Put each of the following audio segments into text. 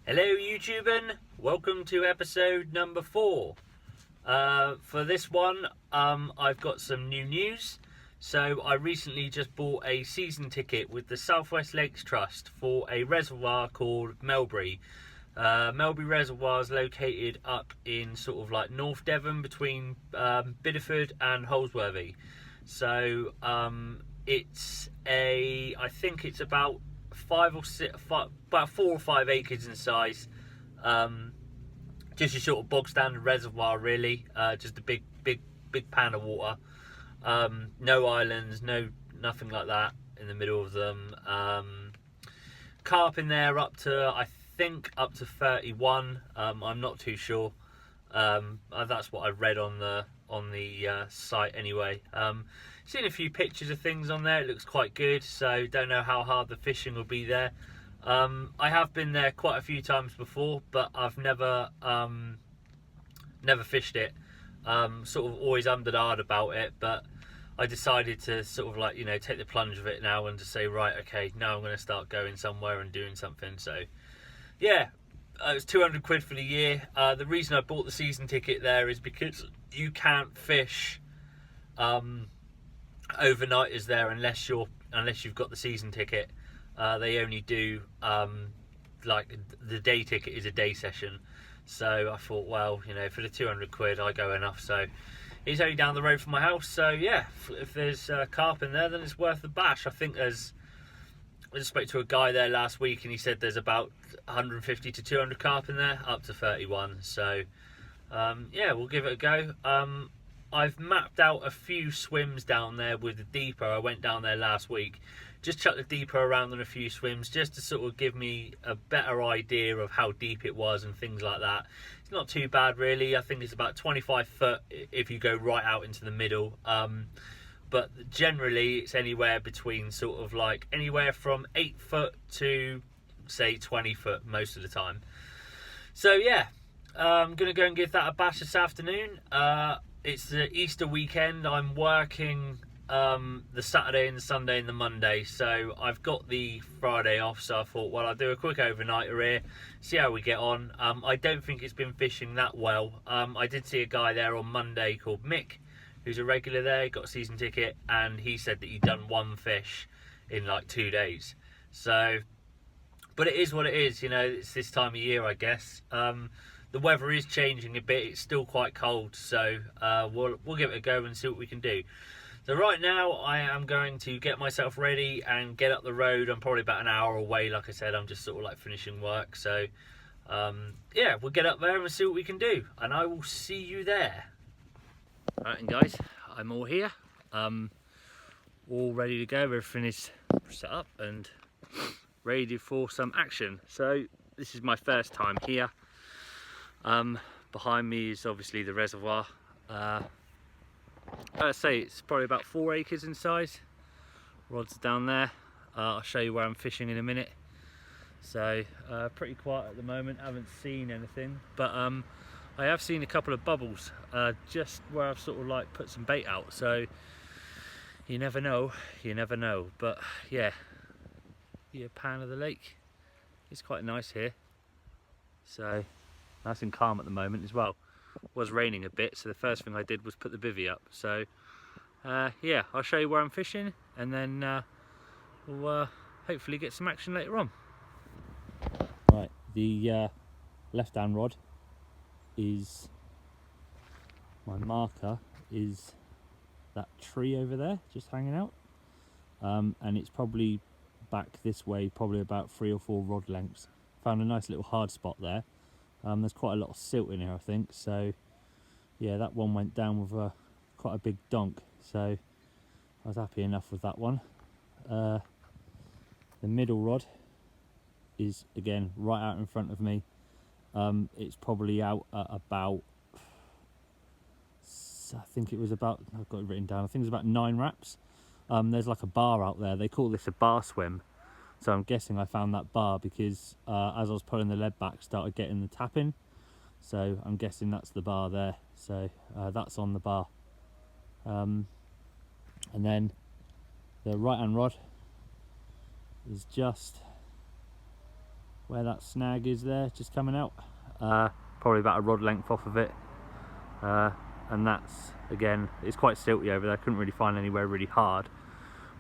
Hello YouTubing, welcome to episode number 4. For this one, I've got some new news. So I recently just bought a season ticket with the Southwest Lakes Trust for a reservoir called Melbury. Melbury Reservoir is located up in sort of like North Devon between Bideford and Holsworthy. So I think it's about 4 or 5 acres in size. Just a sort of bog standard reservoir, really. Just a big pan of water. No islands, nothing like that in the middle of them. Carp in there up to, I think, up to 31. I'm not too sure. That's what I read on the site anyway. Seen a few pictures of things on there. It looks quite good, so don't know how hard the fishing will be there. I have been there quite a few times before, but I've never fished it. Sort of always underdog about it, but I decided to sort of like, take the plunge of it now and to say, right, okay, now I'm going to start going somewhere and doing something. So yeah, it was 200 quid for the year. The reason I bought the season ticket there is because you can't fish overnighters there unless you've got the season ticket. They only do like the day ticket is a day session. So I thought, well, for the 200 quid I go enough. So it's only down the road from my house. So yeah, if there's carp in there, then it's worth the bash. I just spoke to a guy there last week and he said there's about 150 to 200 carp in there, up to 31. So yeah, we'll give it a go. I've mapped out a few swims down there with the deeper. I went down there last week, just chucked the deeper around on a few swims just to sort of give me a better idea of how deep it was and things like that. It's not too bad really. I think it's about 25 foot if you go right out into the middle. But generally it's anywhere between sort of like anywhere from 8 foot to say 20 foot most of the time. So yeah, I'm going to go and give that a bash this afternoon. It's the Easter weekend. I'm working the Saturday and the Sunday and the Monday, so I've got the Friday off, so I thought, well, I'll do a quick overnighter here, see how we get on. I don't think it's been fishing that well. I did see a guy there on Monday called Mick, who's a regular there, got a season ticket, and he said that he'd done one fish in like 2 days. So, but it is what it is, it's this time of year, I guess. The weather is changing a bit. It's still quite cold, so we'll give it a go and see what we can do. So right now I am going to get myself ready and get up the road. I'm probably about an hour away. Like I said, I'm just sort of like finishing work. So yeah, we'll get up there and we'll see what we can do. And I will see you there. Alright, and guys, I'm all here. All ready to go. Everything is set up and ready for some action. So this is my first time here. Behind me is obviously the reservoir. I'd say it's probably about 4 acres in size. Rods down there. I'll show you where I'm fishing in a minute. So pretty quiet at the moment, haven't seen anything, but I have seen a couple of bubbles just where I've sort of like put some bait out, so you never know, but yeah, pan of the lake. It's quite nice here, so nice and calm at the moment as well. It was raining a bit, so the first thing I did was put the bivvy up. So yeah, I'll show you where I'm fishing, and then we'll hopefully get some action later on. Right, the left hand rod is my marker, is that tree over there just hanging out, and it's probably back this way, probably about 3 or 4 rod lengths. Found a nice little hard spot there. There's quite a lot of silt in here, I think, so yeah, that one went down with quite a big donk, so I was happy enough with that one. The middle rod is again right out in front of me. It's probably out at about, I think it was about, I've got it written down, I think it was about 9 wraps. There's like a bar out there, they call this a bar swim. So I'm guessing I found that bar because as I was pulling the lead back, started getting the tapping. So I'm guessing that's the bar there. So that's on the bar. And then the right hand rod is just where that snag is there, just coming out. Probably about a rod length off of it. And that's, again, it's quite silty over there. I couldn't really find anywhere really hard,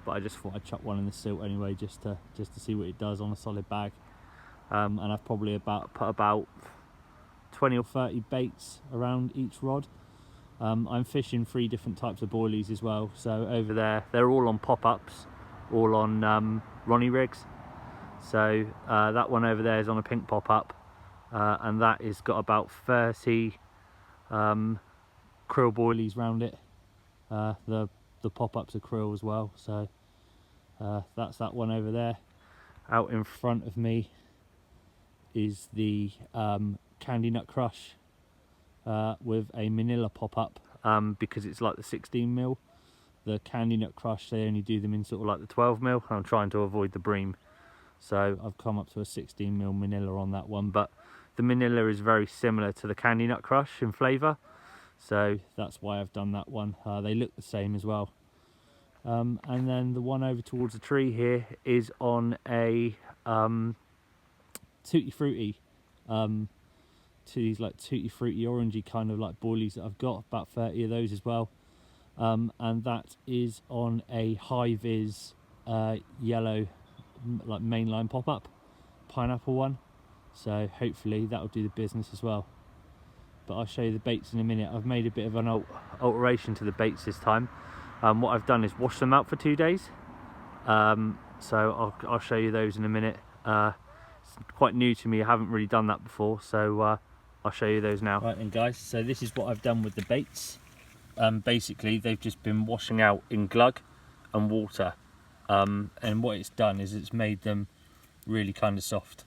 but I just thought I'd chuck one in the silt anyway, just to see what it does on a solid bag. And I've probably put about 20 or 30 baits around each rod. I'm fishing 3 different types of boilies as well. So over there, they're all on pop-ups, all on Ronnie rigs. So that one over there is on a pink pop-up, and that has got about 30 krill boilies round it. The pop-ups are krill as well. So that's that one over there. Out in front of me is the Candy Nut Crush with a manila pop-up, because it's like the 16mm. The Candy Nut Crush, they only do them in sort of like the 12mm. I'm trying to avoid the bream, so I've come up to a 16mm manila on that one, but the manila is very similar to the Candy Nut Crush in flavour, so that's why I've done that one. They look the same as well. And then the one over towards the tree here is on a Tutti Frutti, to these like Tutti Frutti orangey kind of like boilies that I've got, about 30 of those as well. And that is on a high vis yellow like mainline pop-up pineapple one, so hopefully that'll do the business as well. But I'll show you the baits in a minute. I've made a bit of an alteration to the baits this time. What I've done is wash them out for 2 days, so I'll show you those in a minute. It's quite new to me, I haven't really done that before, so I'll show you those now. Right then guys, so this is what I've done with the baits. Basically they've just been washing out in glug and water, and what it's done is it's made them really kind of soft,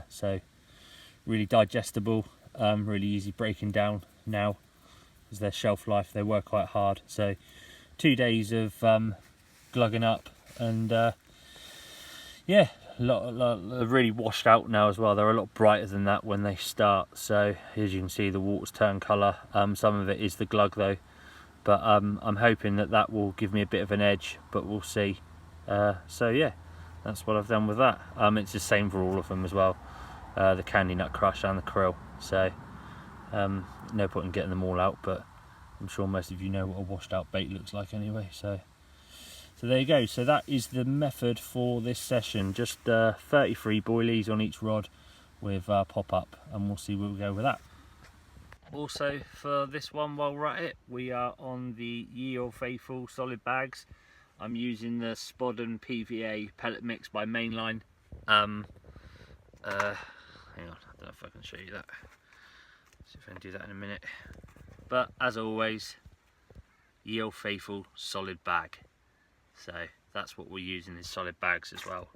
so really digestible, really easy breaking down now, as their shelf life, they were quite hard. So 2 days of glugging up, and yeah, they're really washed out now as well. They're a lot brighter than that when they start, so as you can see the water's turned colour. Some of it is the glug though, but I'm hoping that will give me a bit of an edge, but we'll see. So yeah, that's what I've done with that. It's the same for all of them as well, the Candy Nut Crush and the krill, so no point in getting them all out, but I'm sure most of you know what a washed out bait looks like anyway. So there you go. So that is the method for this session, just 33 boilies on each rod with pop-up, and we'll see where we go with that. Also for this one, while we're at it, we are on the Ye Old Faithful solid bags. I'm using the Spodden PVA pellet mix by Mainline. Hang on, I don't know if I can show you that. See if I can do that in a minute. But as always, Ye Old Faithful solid bag. So that's what we're using, is solid bags as well.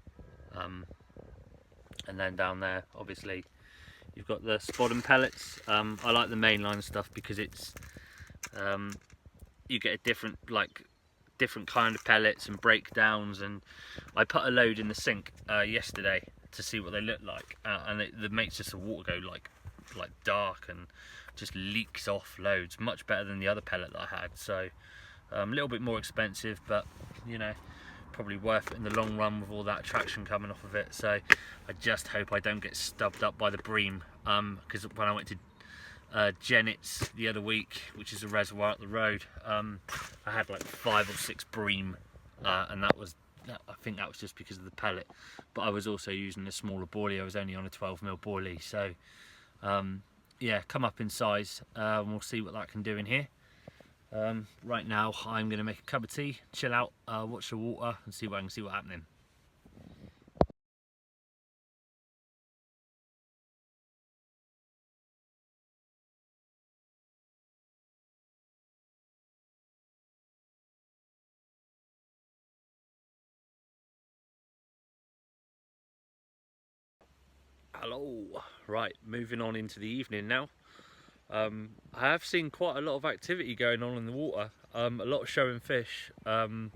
And then down there, obviously, you've got the Spodden pellets. I like the Mainline stuff because it's you get a different kind of pellets and breakdowns. And I put a load in the sink yesterday to see what they look like, and it makes just the water go like dark and just leaks off loads. Much better than the other pellet that I had. So a little bit more expensive, but you know, probably worth it in the long run with all that traction coming off of it. So I just hope I don't get stubbed up by the bream, because when I went to Gennett's the other week, which is a reservoir up the road, I had like 5 or 6 bream, and I think that was just because of the pellet, but I was also using a smaller boilie. I was only on a 12mm boilie, so yeah, come up in size, and we'll see what that can do in here. Right now I'm going to make a cup of tea, chill out, watch the water and see what's happening. Hello. Right, moving on into the evening now. I have seen quite a lot of activity going on in the water, a lot of showing fish, but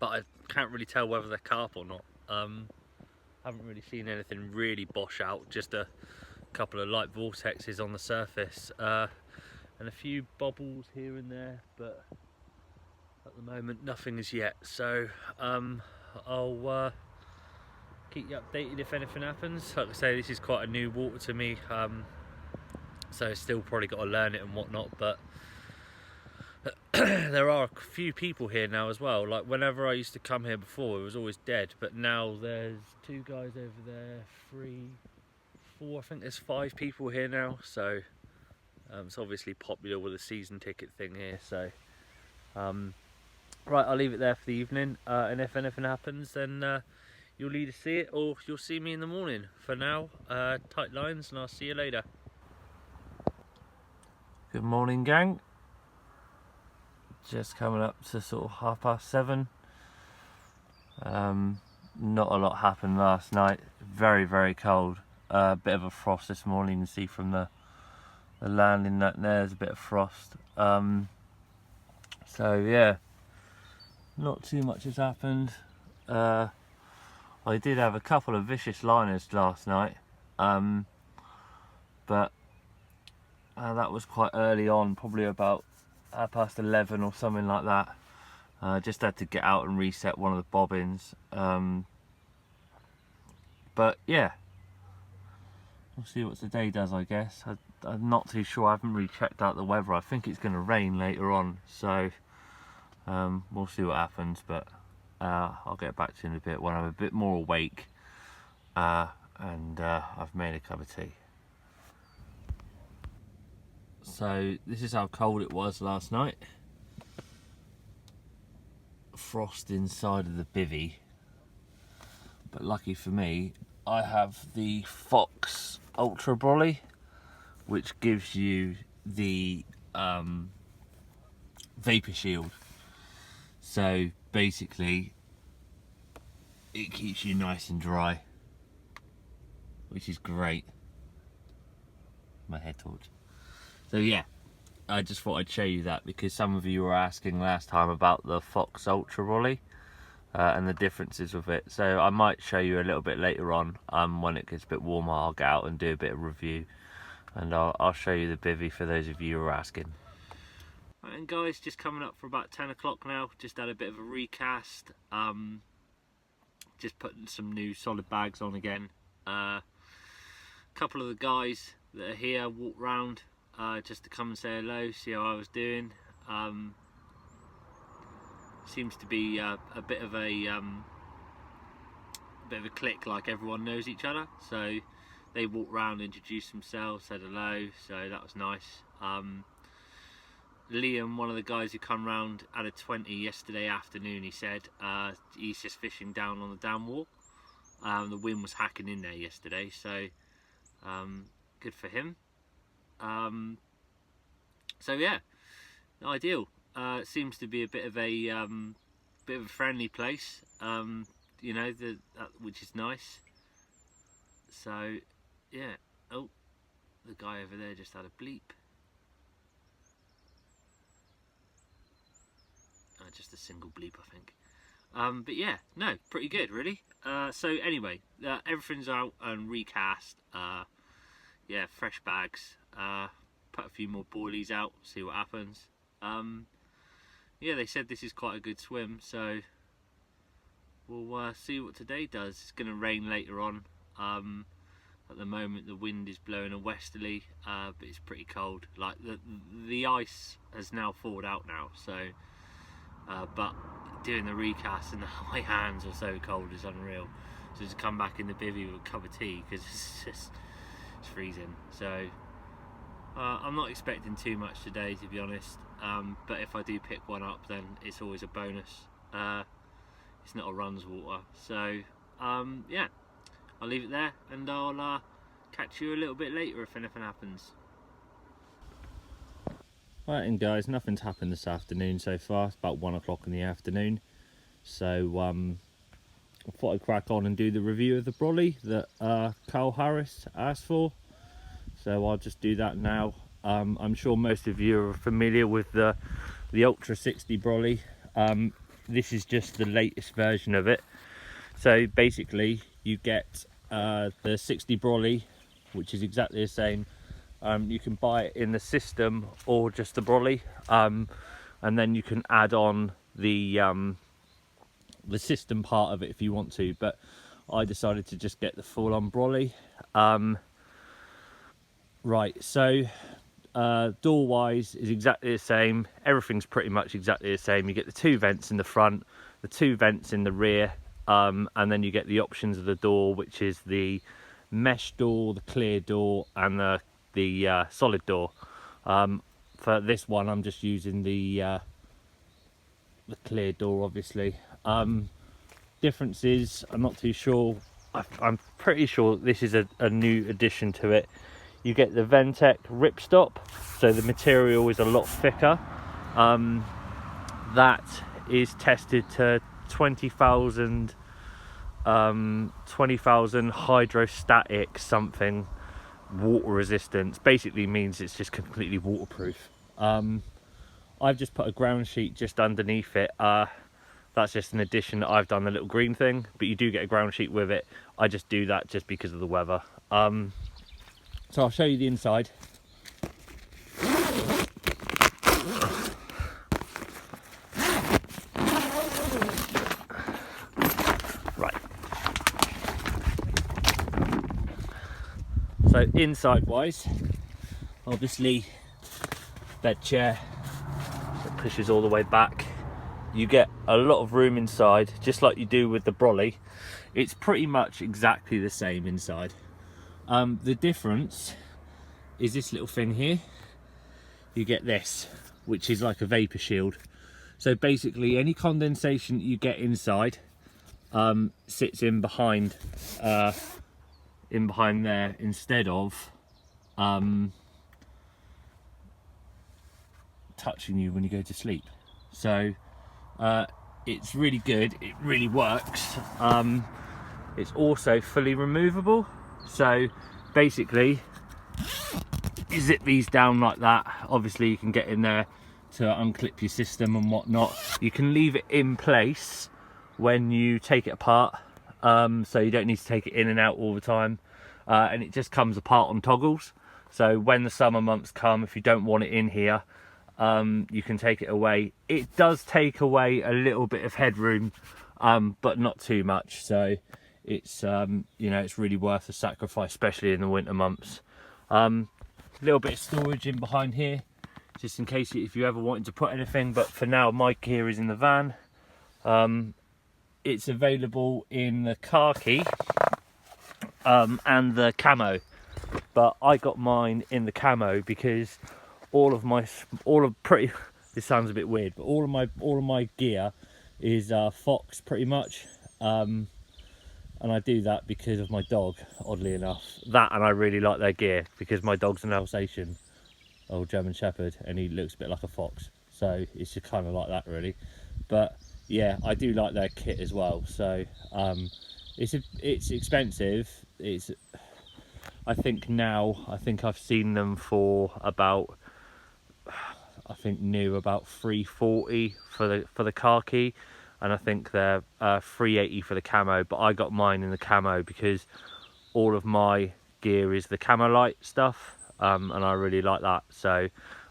I can't really tell whether they're carp or not. Haven't really seen anything really bosh out, just a couple of light vortexes on the surface, and a few bobbles here and there, but at the moment nothing as yet. So I'll keep you updated if anything happens. Like I say, this is quite a new water to me, so still probably got to learn it and whatnot, but there are a few people here now as well. Like whenever I used to come here before, it was always dead, but now there's 2 guys over there, 3, 4, I think there's 5 people here now, so it's obviously popular with a season ticket thing here. So right, I'll leave it there for the evening, and if anything happens, then you'll either see it or you'll see me in the morning. For now, tight lines, and I'll see you later. Good morning, gang. Just coming up to sort of 7:30. Not a lot happened last night. Very, very cold. A bit of a frost this morning. You can see from the landing net there's a bit of frost. So yeah, not too much has happened. I did have a couple of vicious liners last night, but that was quite early on, probably about 11:30 or something like that. Just had to get out and reset one of the bobbins. But yeah, we'll see what today does, I guess. I'm not too sure. I haven't really checked out the weather. I think it's going to rain later on, so we'll see what happens. But I'll get back to you in a bit when I'm a bit more awake, and I've made a cup of tea. So this is how cold it was last night. Frost inside of the bivvy, but lucky for me, I have the Fox Ultra Brolly, which gives you the vapor shield. So basically, it keeps you nice and dry, which is great. My head torch. So yeah, I just thought I'd show you that because some of you were asking last time about the Fox Ultra Brolly and the differences with it. So I might show you a little bit later on when it gets a bit warmer. I'll get out and do a bit of review, and I'll show you the Bivvy for those of you who are asking. Right, and guys, just coming up for about 10 o'clock now. Just had a bit of a recast. Just putting some new solid bags on again. A couple of the guys that are here walked round just to come and say hello, see how I was doing. Seems to be a bit of a clique, like everyone knows each other. So they walked round, introduced themselves, said hello. So that was nice. Liam, one of the guys who come round, had a 20 yesterday afternoon. He said he's just fishing down on the dam wall. The wind was hacking in there yesterday, so good for him. So yeah, ideal. It seems to be a bit of a friendly place, you know, which is nice. So yeah. Oh, the guy over there just had a bleep. Just a single bleep, I think. But yeah, no, pretty good, really. So anyway, everything's out and recast. Yeah, fresh bags. Put a few more boilies out, see what happens. Yeah, they said this is quite a good swim, so we'll see what today does. It's going to rain later on. At the moment, the wind is blowing a westerly, but it's pretty cold. Like the ice has now thawed out now, so. But doing the recast and my hands are so cold, it's unreal. So to come back in the bivvy with a cup of tea, because it's freezing. So I'm not expecting too much today, to be honest. But if I do pick one up, then it's always a bonus. It's not a runs water. So yeah, I'll leave it there, and I'll catch you a little bit later if anything happens. Right, and guys, nothing's happened this afternoon so far. It's about 1 o'clock in the afternoon, so I thought I'd crack on and do the review of the brolly that Carl Harris asked for. So I'll just do that now. I'm sure most of you are familiar with the Ultra 60 brolly. This is just the latest version of it. So basically, you get the 60 brolly, which is exactly the same. You can buy it in the system or just the brolly, and then you can add on the system part of it if you want to. But I decided to just get the full-on brolly. Right, so door wise is exactly the same, everything's pretty much exactly the same. You get the 2 vents in the front, the 2 vents in the rear, and then you get the options of the door, which is the mesh door, the clear door, and the solid door. For this one I'm just using the clear door, obviously. Differences, I'm not too sure. I'm pretty sure this is a new addition to it. You get the Ventec ripstop, so the material is a lot thicker. That is tested to 20,000 hydrostatic something water resistance. Basically means it's just completely waterproof. I've just put a ground sheet just underneath it. That's just an addition that I've done, the little green thing, but you do get a ground sheet with it. I just do that just because of the weather. So I'll show you the inside. Right. So inside wise, obviously bed chair that pushes all the way back. You get a lot of room inside, just like you do with the brolly. It's pretty much exactly the same inside. The difference is this little thing here. You get this, which is like a vapor shield. So basically any condensation that you get inside sits in behind there instead of touching you when you go to sleep. So it's really good, it really works. It's also fully removable, so basically you zip these down like that. Obviously you can get in there to unclip your system and whatnot. You can leave it in place when you take it apart, so you don't need to take it in and out all the time, and it just comes apart on toggles. So when the summer months come, if you don't want it in here, you can take it away. It does take away a little bit of headroom, but not too much, so it's you know, it's really worth the sacrifice, especially in the winter months. A little bit of storage in behind here, just in case if you ever wanted to put anything, but for now my gear is in the van. It's available in the khaki and the camo, but I got mine in the camo because this sounds a bit weird, but all of my gear is Fox pretty much, and I do that because of my dog, oddly enough. That, and I really like their gear because my dog's an Alsatian, old German Shepherd, and he looks a bit like a fox, so it's just kind of like that really. But yeah, I do like their kit as well. So it's expensive. I think I've seen them for about, I think new about $340 for the khaki, and I think they're $380 for the camo. But I got mine in the camo because all of my gear is the camo light stuff, and I really like that, so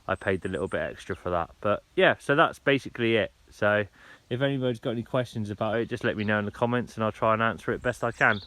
I paid a little bit extra for that. But yeah, so that's basically it. So if anybody's got any questions about it, just let me know in the comments and I'll try and answer it best I can.